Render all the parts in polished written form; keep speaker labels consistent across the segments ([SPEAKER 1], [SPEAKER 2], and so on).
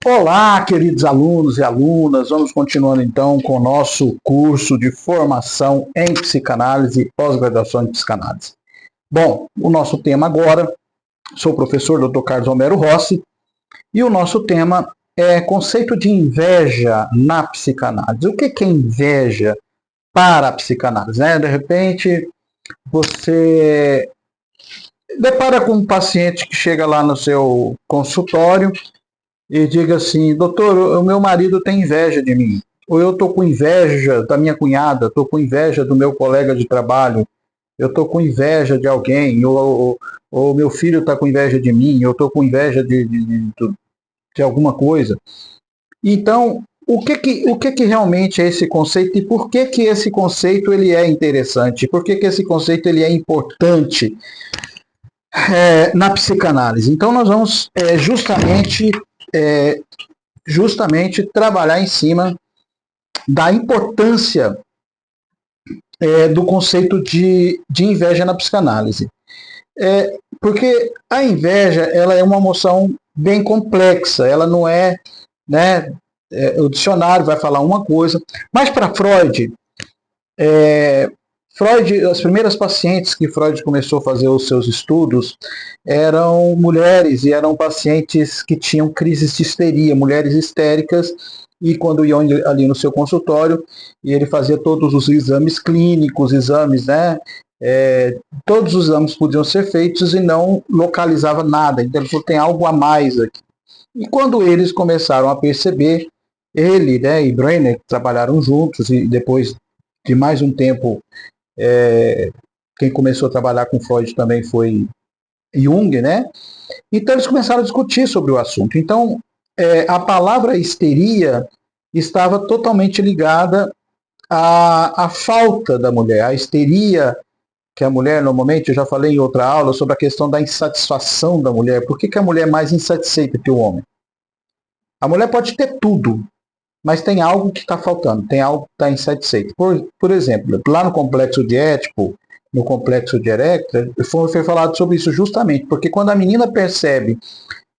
[SPEAKER 1] Olá, queridos alunos e alunas, vamos continuando então com o nosso curso de formação em psicanálise e pós-graduação em psicanálise. Bom, o nosso tema agora, sou o professor Dr. Carlos Romero Rossi, e o nosso tema é conceito de inveja na psicanálise. O que é inveja para a psicanálise? De repente, você depara com um paciente que chega lá no seu consultório e diga assim: doutor, o meu marido tem inveja de mim, ou eu estou com inveja da minha cunhada, estou com inveja do meu colega de trabalho, eu estou com inveja de alguém, ou meu filho está com inveja de mim, eu estou com inveja de alguma coisa. Então, o que realmente é esse conceito e por que esse conceito ele é interessante? Por que esse conceito ele é importante na psicanálise? Então, nós vamos justamente trabalhar em cima da importância do conceito de inveja na psicanálise. Porque a inveja ela é uma emoção bem complexa, ela não é, o dicionário vai falar uma coisa, mas para Freud, as primeiras pacientes que Freud começou a fazer os seus estudos eram mulheres e eram pacientes que tinham crises de histeria, mulheres histéricas, e quando iam ali no seu consultório, e ele fazia todos os exames clínicos, todos os exames podiam ser feitos e não localizava nada. Então ele falou: tem algo a mais aqui. E quando eles começaram a perceber, ele e Brenner trabalharam juntos, e depois de mais um tempo, quem começou a trabalhar com Freud também foi Jung, Então eles começaram a discutir sobre o assunto. Então a palavra histeria estava totalmente ligada à falta da mulher, a histeria que a mulher normalmente, eu já falei em outra aula sobre a questão da insatisfação da mulher. Por que a mulher é mais insatisfeita que o homem? A mulher pode ter tudo, mas tem algo que está faltando, tem algo que está insatisfeito. Por exemplo, lá no complexo de Édipo, no complexo de Erectra, foi falado sobre isso justamente, porque quando a menina percebe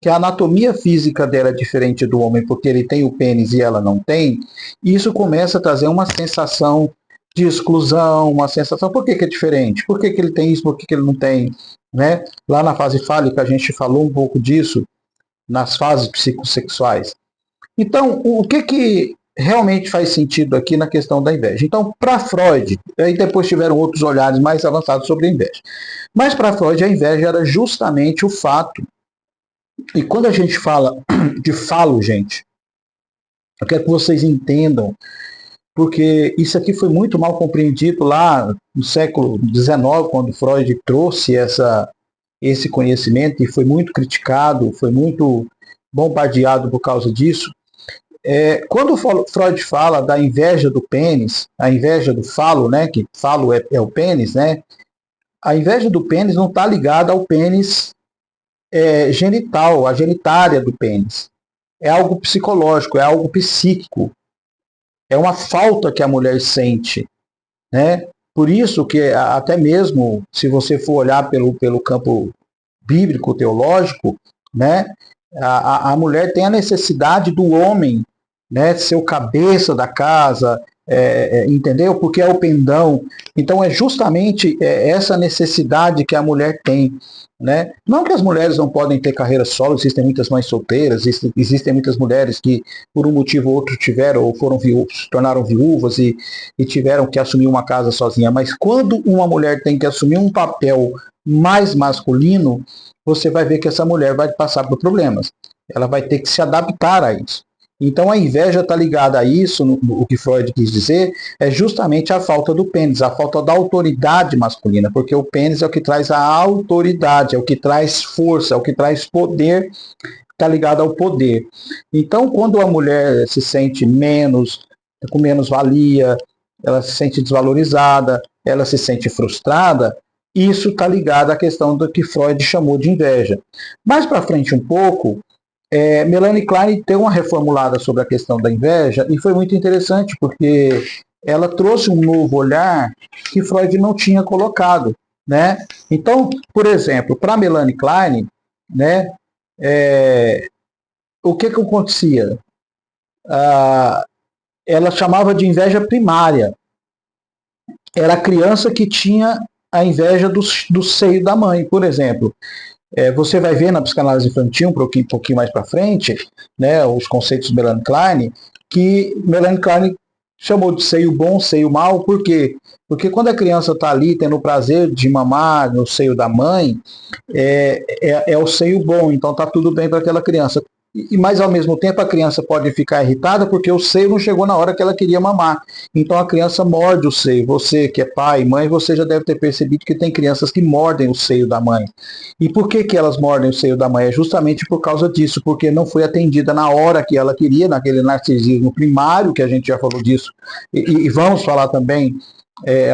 [SPEAKER 1] que a anatomia física dela é diferente do homem, porque ele tem o pênis e ela não tem, isso começa a trazer uma sensação de exclusão, uma sensação: por que é diferente? Por que ele tem isso, por que ele não tem? Lá na fase fálica a gente falou um pouco disso, nas fases psicossexuais. Então, o que realmente faz sentido aqui na questão da inveja? Então, para Freud, aí depois tiveram outros olhares mais avançados sobre a inveja, mas para Freud a inveja era justamente o fato. E quando a gente fala de falo, gente, eu quero que vocês entendam, porque isso aqui foi muito mal compreendido lá no século XIX, quando Freud trouxe esse conhecimento, e foi muito criticado, foi muito bombardeado por causa disso. Quando Freud fala da inveja do pênis, a inveja do falo, que falo é o pênis, a inveja do pênis não está ligada ao pênis genital, a genitária do pênis. É algo psicológico, é algo psíquico. É uma falta que a mulher sente. Por isso que até mesmo, se você for olhar pelo campo bíblico, teológico, a mulher tem a necessidade do homem, ser o cabeça da casa, entendeu? Porque é o pendão. Então é justamente essa necessidade que a mulher tem. Não que as mulheres não podem ter carreira solo, existem muitas mães solteiras, existem muitas mulheres que por um motivo ou outro tiveram ou se tornaram viúvas e tiveram que assumir uma casa sozinha, mas quando uma mulher tem que assumir um papel mais masculino, você vai ver que essa mulher vai passar por problemas, ela vai ter que se adaptar a isso. Então a inveja está ligada a isso, o que Freud quis dizer, é justamente a falta do pênis, a falta da autoridade masculina, porque o pênis é o que traz a autoridade, é o que traz força, é o que traz poder, está ligado ao poder. Então quando a mulher se sente com menos valia, ela se sente desvalorizada, ela se sente frustrada, isso está ligado à questão do que Freud chamou de inveja. Mais para frente um pouco, Melanie Klein deu uma reformulada sobre a questão da inveja e foi muito interessante, porque ela trouxe um novo olhar que Freud não tinha colocado. Então, por exemplo, para Melanie Klein, o que acontecia? Ela chamava de inveja primária. Era a criança que tinha a inveja do seio da mãe, por exemplo. Você vai ver na psicanálise infantil, um pouquinho mais para frente, né, os conceitos de Melanie Klein, que Melanie Klein chamou de seio bom, seio mau, por quê? Porque quando a criança está ali tendo o prazer de mamar no seio da mãe, é o seio bom, então está tudo bem para aquela criança. Mas ao mesmo tempo a criança pode ficar irritada porque o seio não chegou na hora que ela queria mamar. Então a criança morde o seio. Você que é pai e mãe, você já deve ter percebido que tem crianças que mordem o seio da mãe. E por que elas mordem o seio da mãe? É justamente por causa disso, porque não foi atendida na hora que ela queria, naquele narcisismo primário, que a gente já falou disso. E vamos falar também,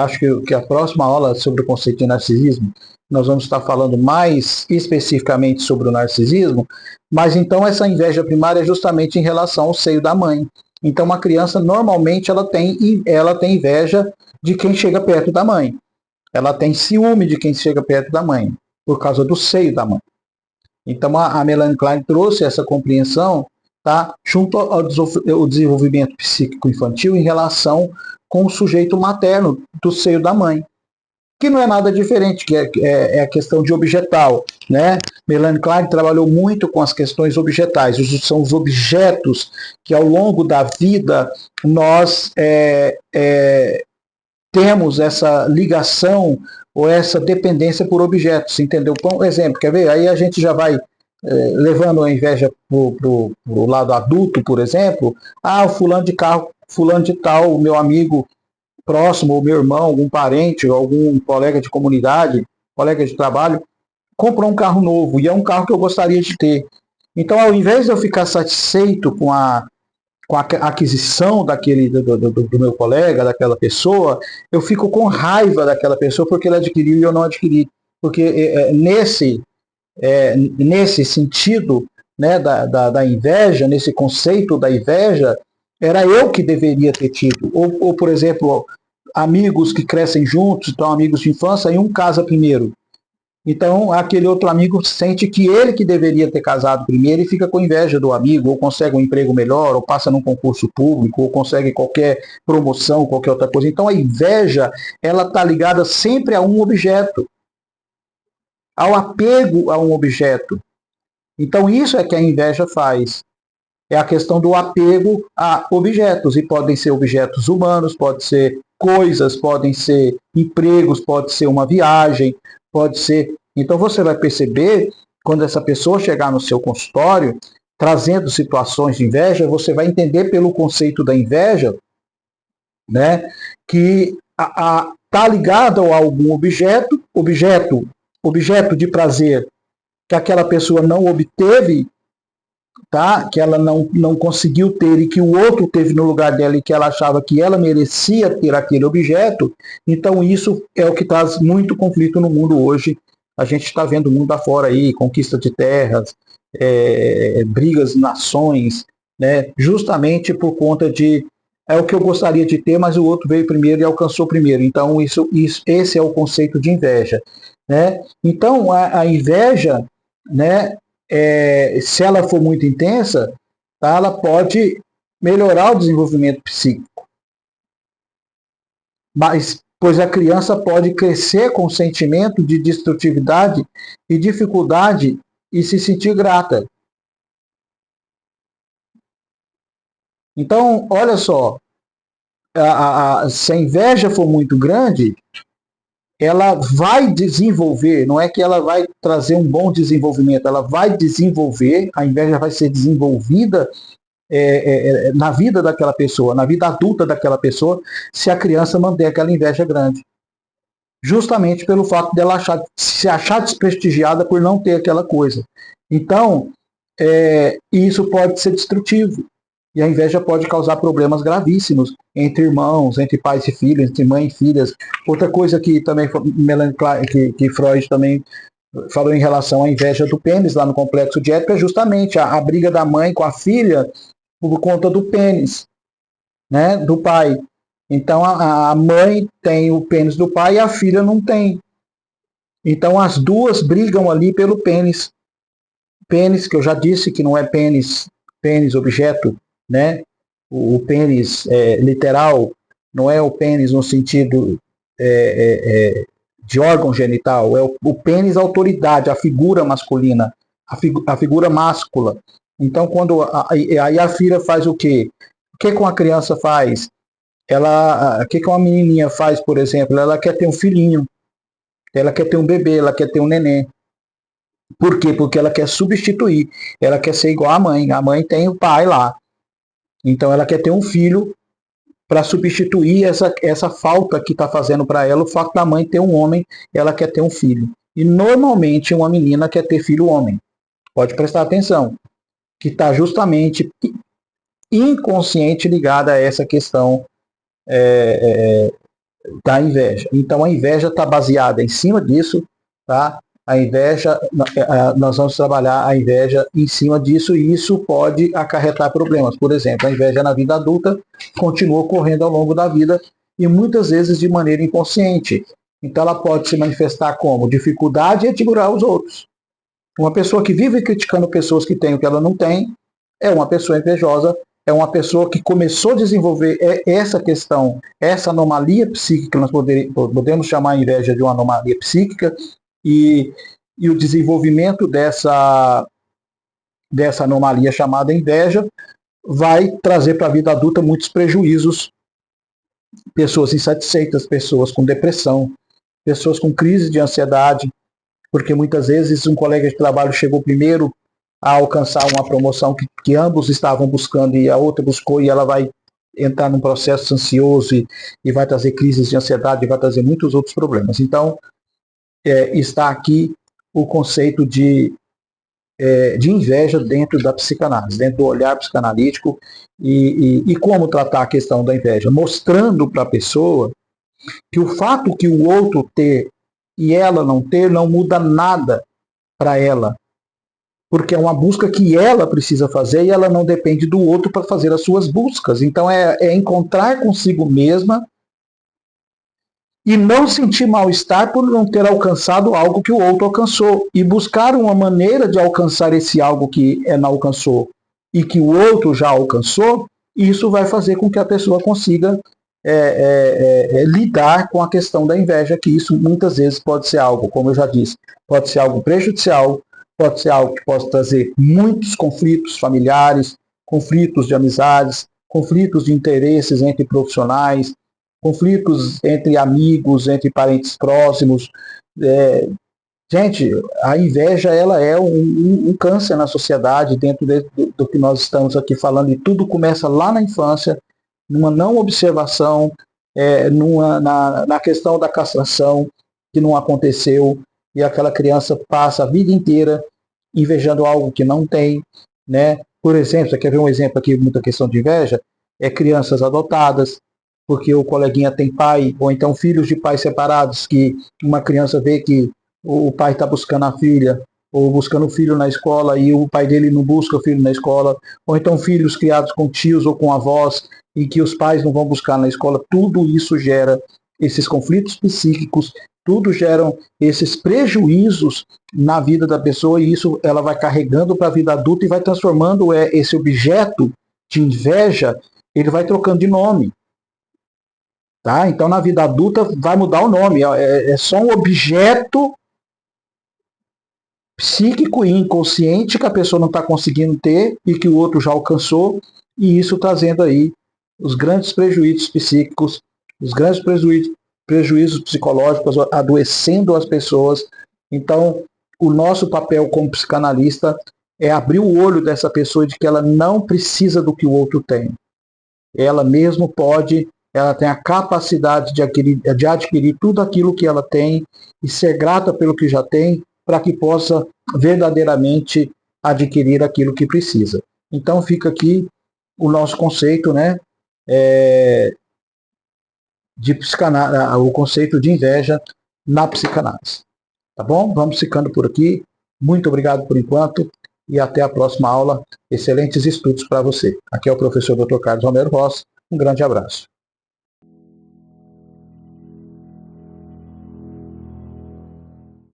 [SPEAKER 1] acho que a próxima aula sobre o conceito de narcisismo, nós vamos estar falando mais especificamente sobre o narcisismo, mas então essa inveja primária é justamente em relação ao seio da mãe. Então uma criança normalmente ela tem inveja de quem chega perto da mãe. Ela tem ciúme de quem chega perto da mãe, por causa do seio da mãe. Então a Melanie Klein trouxe essa compreensão, tá, junto ao desenvolvimento psíquico infantil em relação com o sujeito materno do seio da mãe, que não é nada diferente, que é a questão de objetal, né? Melanie Klein trabalhou muito com as questões objetais, são os objetos que ao longo da vida nós temos essa ligação ou essa dependência por objetos, entendeu? Por exemplo, quer ver? Aí a gente já vai levando a inveja para o lado adulto, por exemplo. O fulano de carro, fulano de tal, o meu amigo próximo, ou meu irmão, algum parente, ou algum colega de comunidade, colega de trabalho, comprou um carro novo, e é um carro que eu gostaria de ter. Então, ao invés de eu ficar satisfeito com a aquisição do meu colega, daquela pessoa, eu fico com raiva daquela pessoa porque ele adquiriu e eu não adquiri. Porque nesse sentido, né, da inveja, nesse conceito da inveja, era eu que deveria ter tido. Ou por exemplo, amigos que crescem juntos, então amigos de infância, e um casa primeiro. Então, aquele outro amigo sente que ele que deveria ter casado primeiro e fica com inveja do amigo, ou consegue um emprego melhor, ou passa num concurso público, ou consegue qualquer promoção, qualquer outra coisa. Então, a inveja, ela está ligada sempre a um objeto, ao apego a um objeto. Então, isso é que a inveja faz. É a questão do apego a objetos, e podem ser objetos humanos, pode ser coisas, podem ser empregos, pode ser uma viagem, pode ser... Então você vai perceber, quando essa pessoa chegar no seu consultório, trazendo situações de inveja, você vai entender pelo conceito da inveja, né, que está ligado a algum objeto de prazer que aquela pessoa não obteve, tá? Que ela não conseguiu ter e que o outro teve no lugar dela e que ela achava que ela merecia ter aquele objeto. Então isso é o que traz muito conflito no mundo hoje. A gente está vendo o mundo afora aí, conquista de terras, brigas de nações, né? Justamente por conta de é o que eu gostaria de ter, mas o outro veio primeiro e alcançou primeiro. Então esse é o conceito de inveja, né? Então a inveja, né, se ela for muito intensa, tá, ela pode melhorar o desenvolvimento psíquico. Mas, pois a criança pode crescer com sentimento de destrutividade e dificuldade e se sentir grata. Então, olha só, se a inveja for muito grande, ela vai desenvolver, não é que ela vai trazer um bom desenvolvimento, ela vai desenvolver, a inveja vai ser desenvolvida na vida daquela pessoa, na vida adulta daquela pessoa, se a criança manter aquela inveja grande. Justamente pelo fato dela se achar desprestigiada por não ter aquela coisa. Então, isso pode ser destrutivo. E a inveja pode causar problemas gravíssimos entre irmãos, entre pais e filhos, entre mãe e filhas. Outra coisa que também que Freud também falou em relação à inveja do pênis lá no complexo de Édipo é justamente a briga da mãe com a filha por conta do pênis, né, do pai. Então a mãe tem o pênis do pai e a filha não tem. Então as duas brigam ali pelo pênis. Pênis, que eu já disse que não é pênis pênis objeto, né? O pênis literal não é o pênis no sentido de órgão genital, é o pênis autoridade, a figura masculina, a figura máscula. Então, quando aí a filha faz o quê? O que uma criança faz? O que uma menininha faz, por exemplo? Ela quer ter um filhinho, ela quer ter um bebê, ela quer ter um neném. Por quê? Porque ela quer substituir, ela quer ser igual à mãe. A mãe tem o pai lá. Então ela quer ter um filho para substituir essa falta que está fazendo para ela, o fato da mãe ter um homem, ela quer ter um filho. E normalmente uma menina quer ter filho homem. Pode prestar atenção, que está justamente inconsciente ligada a essa questão da inveja. Então a inveja está baseada em cima disso, tá? A inveja, nós vamos trabalhar a inveja em cima disso e isso pode acarretar problemas. Por exemplo, a inveja na vida adulta continua ocorrendo ao longo da vida e muitas vezes de maneira inconsciente. Então ela pode se manifestar como dificuldade em admirar os outros. Uma pessoa que vive criticando pessoas que têm o que ela não tem é uma pessoa invejosa, é uma pessoa que começou a desenvolver essa questão, essa anomalia psíquica, nós podemos chamar a inveja de uma anomalia psíquica, e o desenvolvimento dessa anomalia chamada inveja vai trazer para a vida adulta muitos prejuízos. Pessoas insatisfeitas, pessoas com depressão, pessoas com crise de ansiedade, porque muitas vezes um colega de trabalho chegou primeiro a alcançar uma promoção que ambos estavam buscando e a outra buscou e ela vai entrar num processo ansioso e vai trazer crises de ansiedade e vai trazer muitos outros problemas. Então, está aqui o conceito de inveja dentro da psicanálise, dentro do olhar psicanalítico e como tratar a questão da inveja, mostrando para a pessoa que o fato que o outro ter e ela não ter não muda nada para ela, porque é uma busca que ela precisa fazer e ela não depende do outro para fazer as suas buscas. Então é encontrar consigo mesma e não sentir mal-estar por não ter alcançado algo que o outro alcançou e buscar uma maneira de alcançar esse algo que não alcançou e que o outro já alcançou. Isso vai fazer com que a pessoa consiga lidar com a questão da inveja, que isso muitas vezes pode ser algo, como eu já disse, pode ser algo prejudicial, pode ser algo que possa trazer muitos conflitos familiares, conflitos de amizades, conflitos de interesses entre profissionais, conflitos entre amigos, entre parentes próximos. Gente, a inveja ela é um câncer na sociedade, dentro do que nós estamos aqui falando, e tudo começa lá na infância, numa não observação, na questão da castração, que não aconteceu, e aquela criança passa a vida inteira invejando algo que não tem, né? Por exemplo, você quer ver um exemplo aqui, muita questão de inveja? Crianças adotadas, porque o coleguinha tem pai, ou então filhos de pais separados, que uma criança vê que o pai está buscando a filha, ou buscando o filho na escola, e o pai dele não busca o filho na escola, ou então filhos criados com tios ou com avós, e que os pais não vão buscar na escola. Tudo isso gera esses conflitos psíquicos, tudo geram esses prejuízos na vida da pessoa, e isso ela vai carregando para a vida adulta e vai transformando esse objeto de inveja, ele vai trocando de nome. Tá? Então, na vida adulta, vai mudar o nome. É só um objeto psíquico e inconsciente que a pessoa não está conseguindo ter e que o outro já alcançou, e isso trazendo aí os grandes prejuízos psíquicos, os grandes prejuízos psicológicos, adoecendo as pessoas. Então, o nosso papel como psicanalista é abrir o olho dessa pessoa de que ela não precisa do que o outro tem. Ela mesmo pode, ela tem a capacidade de adquirir tudo aquilo que ela tem e ser grata pelo que já tem, para que possa verdadeiramente adquirir aquilo que precisa. Então fica aqui o nosso conceito, né, de psicanálise, o conceito de inveja na psicanálise. Tá bom? Vamos ficando por aqui. Muito obrigado por enquanto e até a próxima aula. Excelentes estudos para você. Aqui é o professor Dr. Carlos Romero Rossi. Um grande abraço.